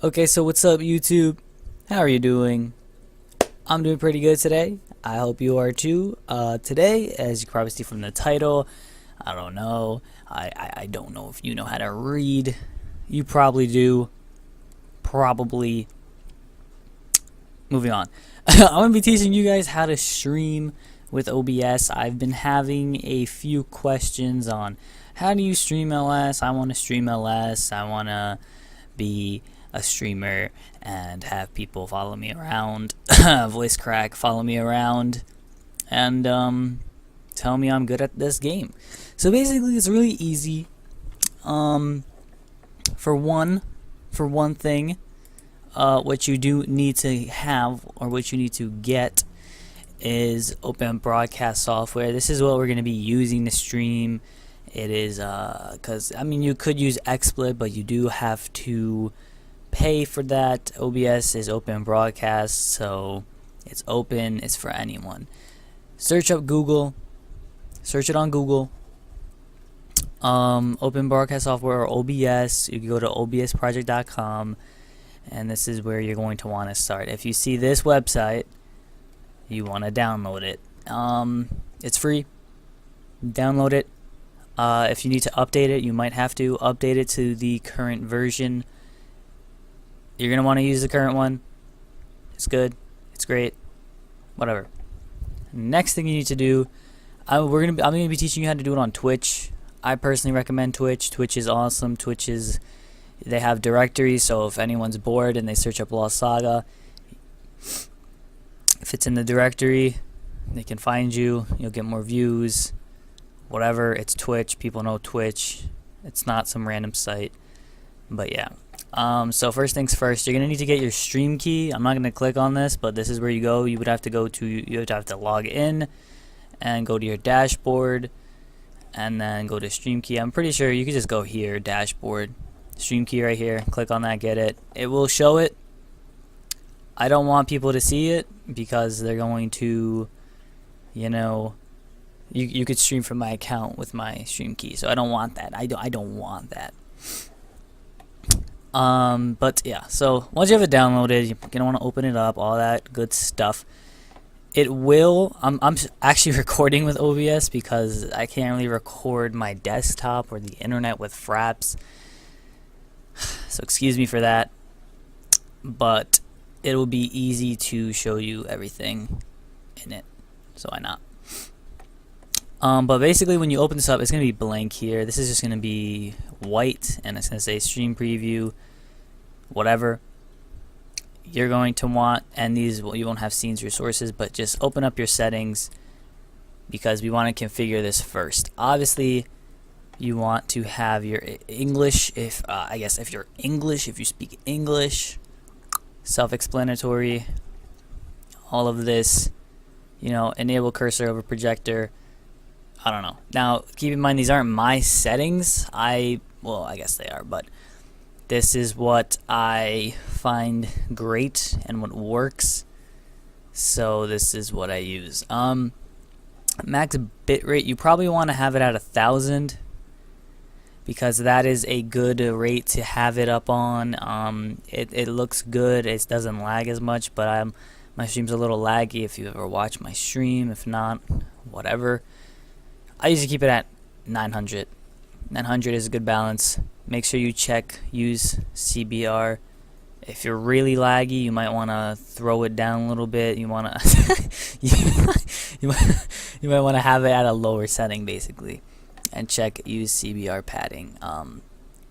Okay, so what's up, YouTube? How are you doing? I'm doing pretty good today. I hope you are too. Today, as you can probably see from the title, I don't know. I don't know if you know how to read. You probably do. Probably. Moving on. I'm going to be teaching you guys how to stream with OBS. I've been having a few questions on how do you stream LS. I want to stream LS. I want to be a streamer and have people follow me around, voice crack, follow me around, and tell me I'm good at this game. So basically, it's really easy. For one thing, what you do need to have, or what you need to get, is open broadcast software. This is what we're going to be using to stream. It is because I mean, you could use XSplit, but you do have to pay for that. OBS is open broadcast, so it's open. It's for anyone. Search up Google. Search it on Google. Open broadcast software, or OBS. You can go to obsproject.com, and this is where you're going to want to start. If you see this website, you want to download it. It's free. Download it. If you need to update it, you might have to update it to the current version. You're gonna want to use the current one. It's good. It's great. Whatever. Next thing you need to do, I'm gonna be teaching you how to do it on Twitch. I personally recommend Twitch. Twitch is awesome. They have directories, so if anyone's bored and they search up Lost Saga, if it's in the directory, they can find you. You'll get more views. Whatever. It's Twitch. People know Twitch. It's not some random site. But yeah. So first things first, you're gonna need to get your stream key. I'm not gonna click on this, but this is where you go. You would have to go to, you have to log in and go to your dashboard, and then go to stream key. I'm pretty sure you could just go here, dashboard, stream key right here. Click on that, get it. It will show it. I don't want people to see it because they're going to, you know, you could stream from my account with my stream key. So I don't want that. I don't want that. But yeah, so once you have it downloaded, you're gonna want to open it up, all that good stuff. It will, I'm actually recording with OBS because I can't really record my desktop or the internet with Fraps, so excuse me for that, but it will be easy to show you everything in it, so why not? But basically, when you open this up, it's going to be blank here. This is just going to be white, and it's going to say stream preview, whatever. You're going to want, and these, well, you won't have scenes resources, but just open up your settings because we want to configure this first. Obviously, you want to have your English, I guess if you're English, if you speak English, self-explanatory, all of this, you know, enable cursor over projector. I don't know. Now, keep in mind, these aren't my settings. Well, I guess they are, but this is what I find great and what works. So this is what I use. Max bitrate, you probably want to have it at 1,000 because that is a good rate to have it up on. It looks good. It doesn't lag as much, but my stream's a little laggy if you ever watch my stream. If not, whatever. I usually keep it at 900. 900 is a good balance. Make sure you use CBR. If you're really laggy, you might want to throw it down a little bit. You want to you might want to have it at a lower setting, basically, and use CBR padding.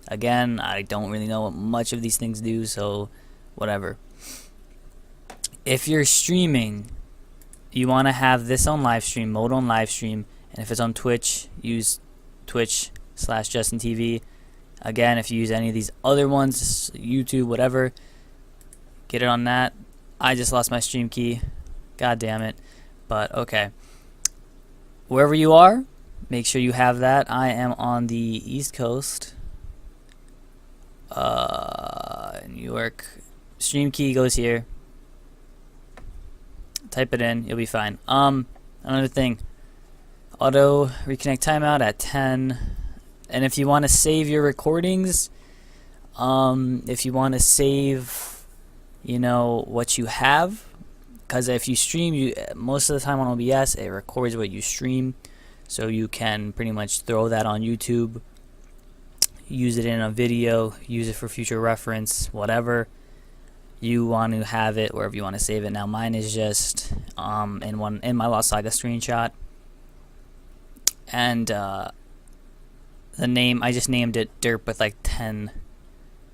Again, I don't really know what much of these things do, so whatever. If you're streaming, you want to have this on live stream, mode on live stream. And if it's on Twitch, use Twitch/JustinTV. Again, if you use any of these other ones, YouTube, whatever, get it on that. I just lost my stream key. God damn it. But okay. Wherever you are, make sure you have that. I am on the East Coast. New York. Stream key goes here. Type it in. You'll be fine. Another thing. Auto reconnect timeout at 10, and if you want to save your recordings, If you want to save, you know, what you have, because if you stream, you most of the time on OBS it records what you stream, so you can pretty much throw that on YouTube, use it in a video, use it for future reference, whatever you want to have it, wherever you want to save it. Now mine is just in my Lost Saga screenshot, and the name, I just named it Derp with like 10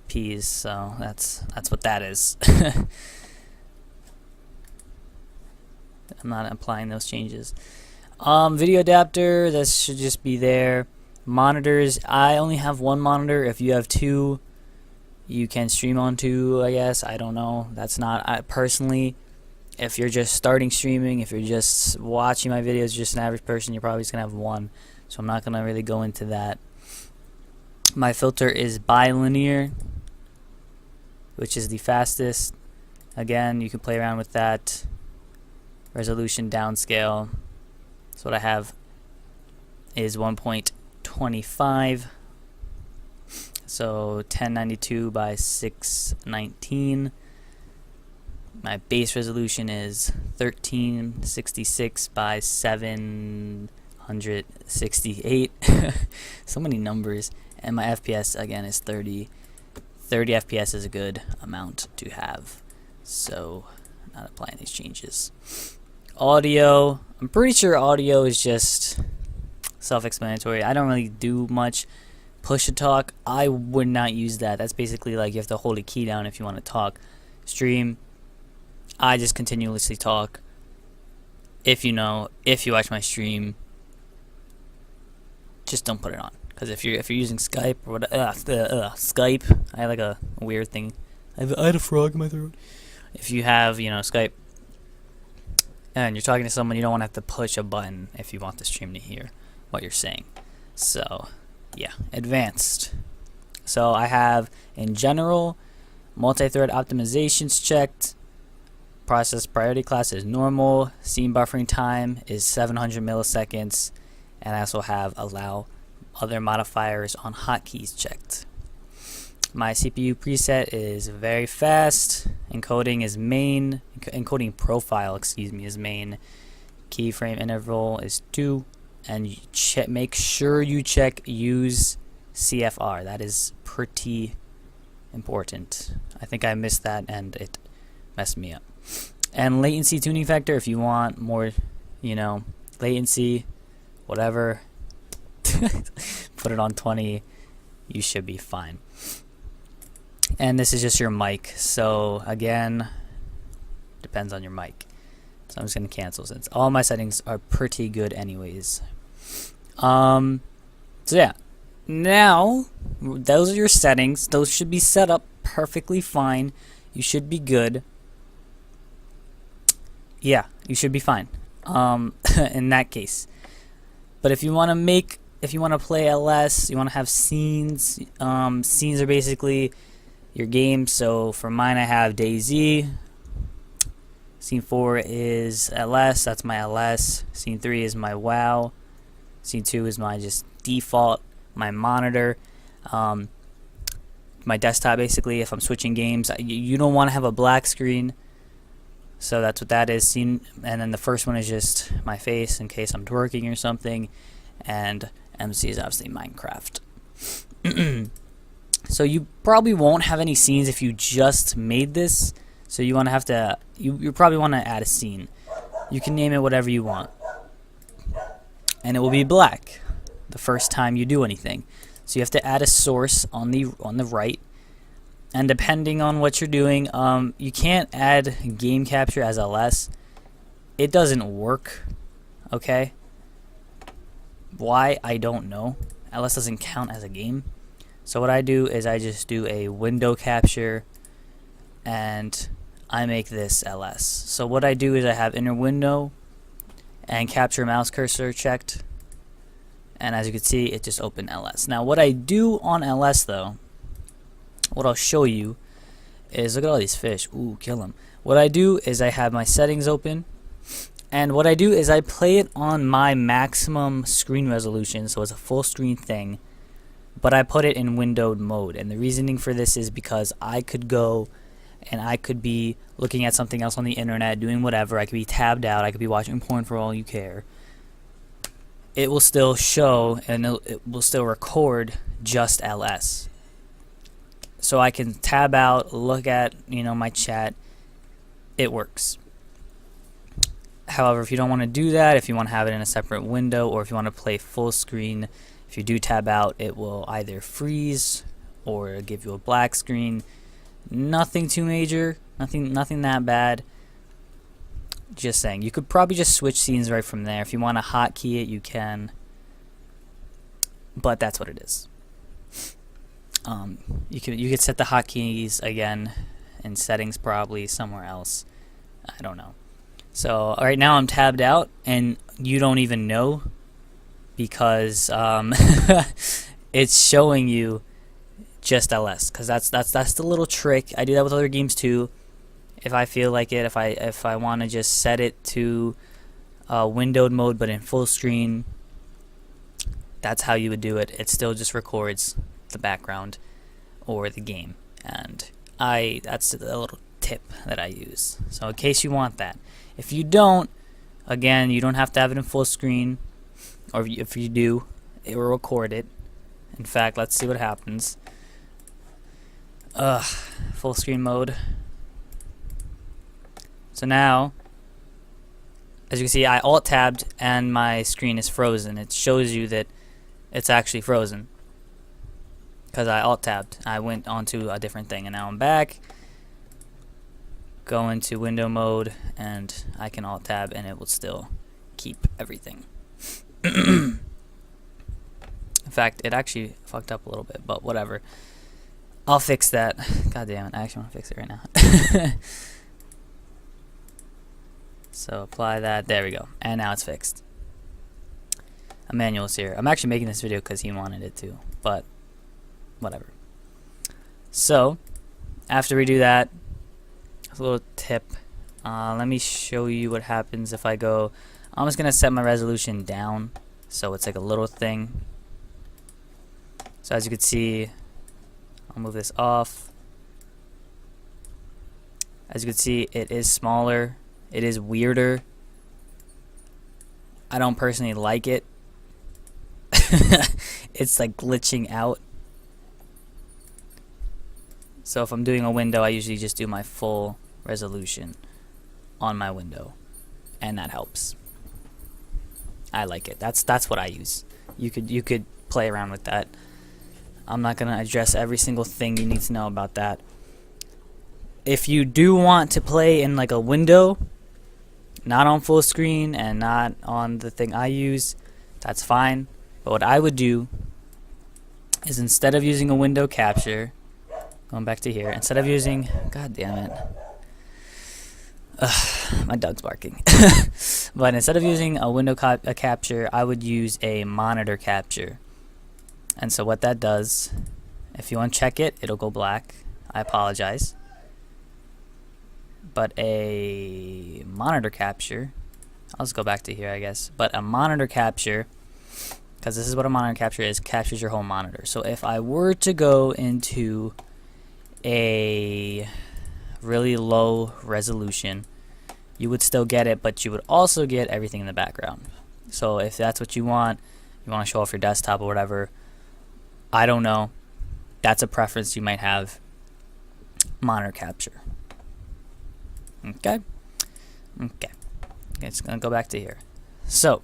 P's, so that's what that is. I'm not applying those changes. Video adapter, that should just be there. Monitors, I only have one monitor. If you have two, you can stream on two, I guess. I don't know. That's not, I personally, if you're just starting streaming, if you're just watching my videos, just an average person, you're probably just gonna have one. So I'm not gonna really go into that. My filter is bilinear, which is the fastest. Again, you can play around with that. Resolution downscale, so what I have is 1.25, so 1092 by 619. My base resolution is 1366 by 768. So many numbers. And my FPS again is 30 FPS is a good amount to have, so not applying these changes. Audio, I'm pretty sure audio is just self-explanatory. I don't really do much push to talk. I would not use that. That's basically like you have to hold a key down if you want to talk. Stream, I just continuously talk. If you watch my stream, just don't put it on. Because if you're using Skype or what, Skype, I had like a weird thing. I had a frog in my throat. If you have, Skype, and you're talking to someone, you don't want to have to push a button if you want the stream to hear what you're saying. So, yeah, advanced. So I have, in general, multi-thread optimizations checked. Process priority class is normal. Scene buffering time is 700 milliseconds. And I also have allow other modifiers on hotkeys checked. My CPU preset is very fast. Encoding is main. Encoding profile, is main. Keyframe interval is 2. And make sure you check use CFR. That is pretty important. I think I missed that and it messed me up. And latency tuning factor, if you want more, latency, whatever, put it on 20. You should be fine. And this is just your mic, so again, depends on your mic. So I'm just gonna cancel since all my settings are pretty good anyways. So yeah, now those are your settings. Those should be set up perfectly fine. You should be good. Yeah, you should be fine in that case. But if you want to play LS, you want to have scenes. Scenes are basically your game. So for mine, I have DayZ. Scene 4 is LS. That's my LS. Scene 3 is my WoW. Scene 2 is my just default. My monitor. My desktop, basically. If I'm switching games, you don't want to have a black screen. So that's what that is. Scene, and then the first one is just my face in case I'm twerking or something. And MC is obviously Minecraft. So you probably won't have any scenes if you just made this. So you want to you probably want to add a scene. You can name it whatever you want. And it will be black the first time you do anything. So you have to add a source on the right. And depending on what you're doing, you can't add game capture as LS. It doesn't work. Okay? Why? I don't know. LS doesn't count as a game. So what I do is I just do a window capture and I make this LS. So what I do is I have inner window and capture mouse cursor checked. And as you can see, it just opened LS. Now what I do on LS though, what I'll show you is, look at all these fish. Ooh, kill them. What I do is I have my settings open. And what I do is I play it on my maximum screen resolution, so it's a full screen thing. but I put it in windowed mode. And the reasoning for this is because I could go and I could be looking at something else on the internet, doing whatever. I could be tabbed out. I could be watching porn for all you care. It will still show and it will still record just LS. So I can tab out, look at, my chat. It works. However, if you don't want to do that, if you want to have it in a separate window, or if you want to play full screen, if you do tab out, it will either freeze or give you a black screen. Nothing too major, nothing that bad. Just saying, you could probably just switch scenes right from there. If you want to hotkey it, you can. But that's what it is. You could set the hotkeys again in settings, probably somewhere else. I don't know. So right now I'm tabbed out, and you don't even know because it's showing you just LS. Because that's the little trick. I do that with other games too. If I feel like it, if I want to just set it to windowed mode but in full screen, that's how you would do it. It still just records the background or the game, and that's a little tip that I use. So in case you want that. If you don't, again, you don't have to have it in full screen, or if you do, it will record it. In fact, let's see what happens. Full screen mode. So now, as you can see, I alt-tabbed and my screen is frozen. It shows you that it's actually frozen because I alt-tabbed. I went onto a different thing, and now I'm back. Go into window mode, and I can alt-tab, and it will still keep everything. In fact, it actually fucked up a little bit, but whatever. I'll fix that. God damn it, I actually want to fix it right now. So apply that. There we go. And now it's fixed. Emmanuel's here. I'm actually making this video because he wanted it to, but whatever. So after we do that, a little tip. Let me show you what happens if I go. I'm just gonna set my resolution down so it's like a little thing. So as you can see, I'll move this off. As you can see, it is smaller. It is weirder. I don't personally like it. It's like glitching out. So if I'm doing a window, I usually just do my full resolution on my window, and that helps. I like it. That's what I use. You could play around with that. I'm not gonna address every single thing you need to know about that. If you do want to play in like a window, not on full screen and not on the thing I use, that's fine. But what I would do is, instead of using a window capture, going back to here, instead of using, god damn it, my dog's barking. But instead of using a window capture, I would use a monitor capture. And so what that does, if you uncheck it, it'll go black. I apologize. But a monitor capture, I'll just go back to here, I guess. But a monitor capture, because this is what a monitor capture is, captures your whole monitor. So if I were to go into a really low resolution, you would still get it, but you would also get everything in the background. So if that's what you want to show off your desktop or whatever, I don't know, that's a preference you might have. Monitor capture. Okay, it's gonna go back to here. So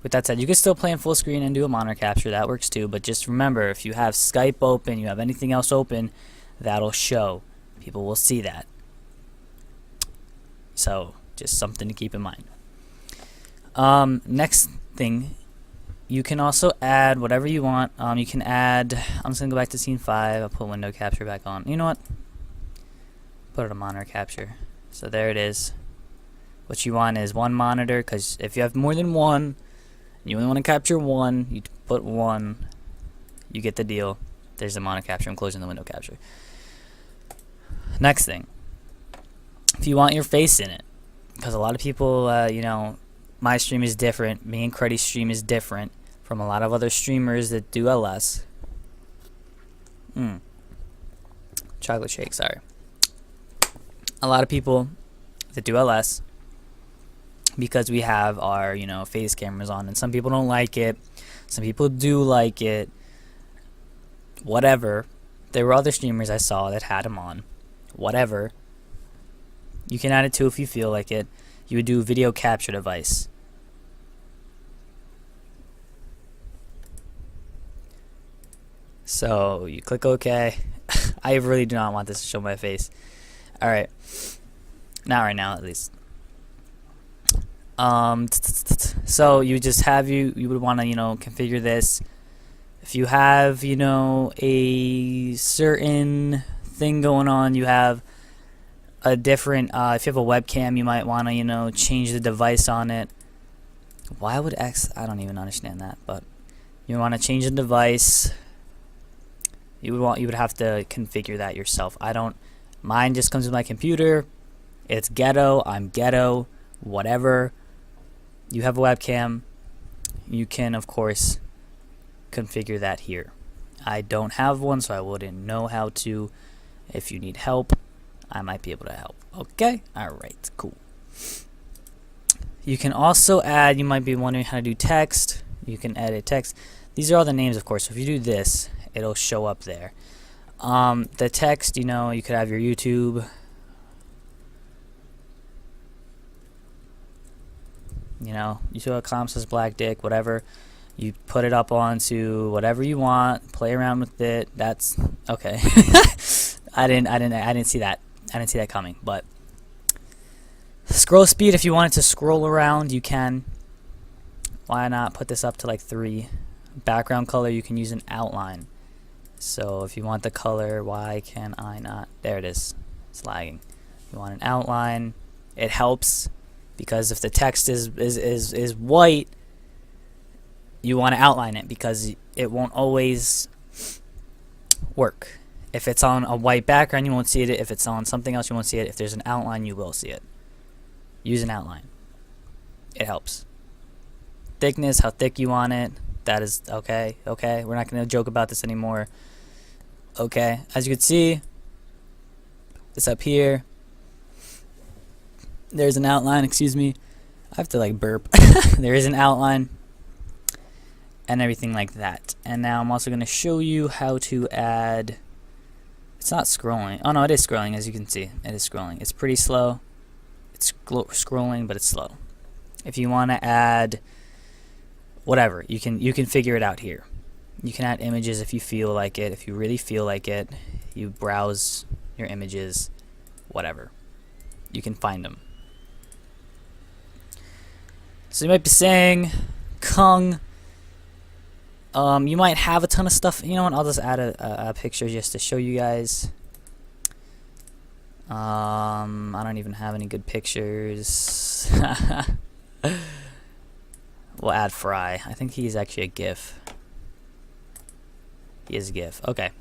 with that said, you can still play in full screen and do a monitor capture. That works too, but just remember, if you have Skype open, you have anything else open, that'll show. People will see that. So just something to keep in mind. Next thing, you can also add whatever you want. You can add, I'm just gonna go back to scene 5. I'll put window capture back on. You know what? Put it on monitor capture. So there it is. What you want is one monitor, because if you have more than one, you only want to capture one, you put one, you get the deal. There's the monitor capture. I'm closing the window capture. Next thing, if you want your face in it, because a lot of people, you know, my stream is different, me and Cruddy's stream is different. from a lot of other streamers that do LS. Chocolate shake, sorry. A lot of people that do LS, because we have our, you know, face cameras on, and some people don't like it, some people do like it, whatever. There were other streamers I saw that had them on, whatever. You can add it too if you feel like it. You would do video capture device. So you click OK. I really do not want this to show my face. Alright. Not right now, at least. So you just have you would want to, you know, configure this. If you have, you know, a certain thing going on, you have a different, if you have a webcam, you might want to, you know, change the device on it. Why would X, I don't even understand that, but you want to change the device. You would have to configure that yourself. Mine just comes with my computer. It's ghetto, I'm ghetto, whatever. You have a webcam, you can of course configure that here. I don't have one, so I wouldn't know how to. If you need help, I might be able to help. Okay? Alright, cool. You can also add, you might be wondering how to do text. You can edit text. These are all the names, of course. So if you do this, it'll show up there. The text, you know, you could have your YouTube. You know, YouTube.com says black dick, whatever. You put it up onto whatever you want, play around with it. That's okay. I didn't see that. I didn't see that coming. But scroll speed, if you wanted to scroll around, you can. Why not put this up to like 3? Background color, you can use an outline. So if you want the color, why can I not? There it is. It's lagging. You want an outline. It helps because if the text is white, you want to outline it because it won't always work. If it's on a white background, you won't see it. If it's on something else, you won't see it. If there's an outline, you will see it. Use an outline. It helps. Thickness, how thick you want it. That is okay. Okay, we're not going to joke about this anymore. Okay, as you can see, it's up here. There's an outline, excuse me. I have to like burp. There is an outline and everything like that. And now I'm also going to show you how to add. It's not scrolling. Oh no, it is scrolling, as you can see. It is scrolling. It's pretty slow. It's scrolling, but it's slow. If you want to add whatever, you can figure it out here. You can add images if you feel like it. If you really feel like it, you browse your images, whatever. You can find them. So you might be saying, Kung, you might have a ton of stuff. You know what? I'll just add a picture just to show you guys. I don't even have any good pictures. We'll add Fry. I think he's actually a GIF. He is a GIF. Okay.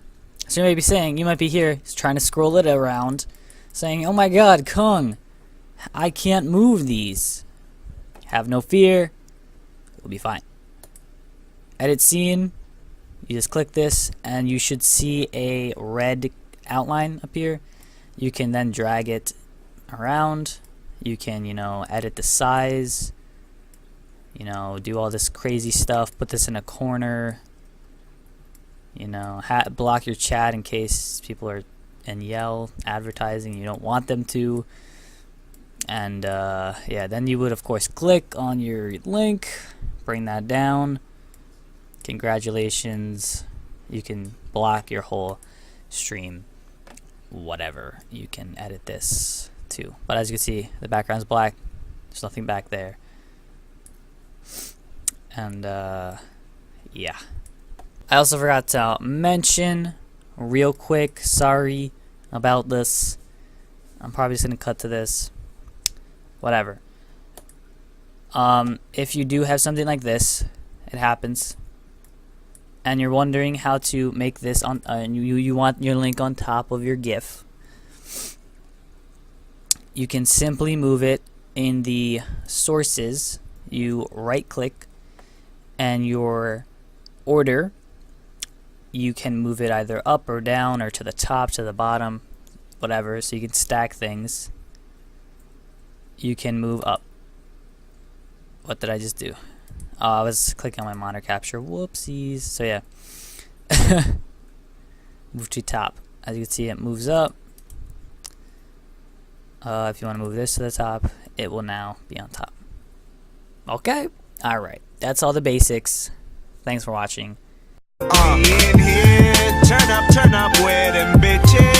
So you might be saying, you might be here, trying to scroll it around, saying, oh my god, Kung, I can't move these. Have no fear. It'll be fine. Edit scene. You just click this, and you should see a red outline appear. You can then drag it around. You can, you know, edit the size. You know, do all this crazy stuff. Put this in a corner. You know, block your chat in case people are and yell advertising. You don't want them to. And yeah, then you would of course click on your link, bring that down. Congratulations. You can block your whole stream. Whatever. You can edit this too. But as you can see, the background's black. There's nothing back there. And yeah. I also forgot to mention real quick, sorry about this. I'm probably just gonna cut to this. Whatever. If you do have something like this, it happens, and you're wondering how to make this on, you want your link on top of your GIF, you can simply move it in the sources. You right click And your order, you can move it either up or down or to the top, to the bottom, whatever, so you can stack things. You can move up. What did I just do? I was clicking on my monitor capture. Whoopsies. So yeah. Move to top. As you can see, it moves up. If you want to move this to the top, it will now be on top. Okay. Alright. That's all the basics. Thanks for watching. In here, turn up with them bitches.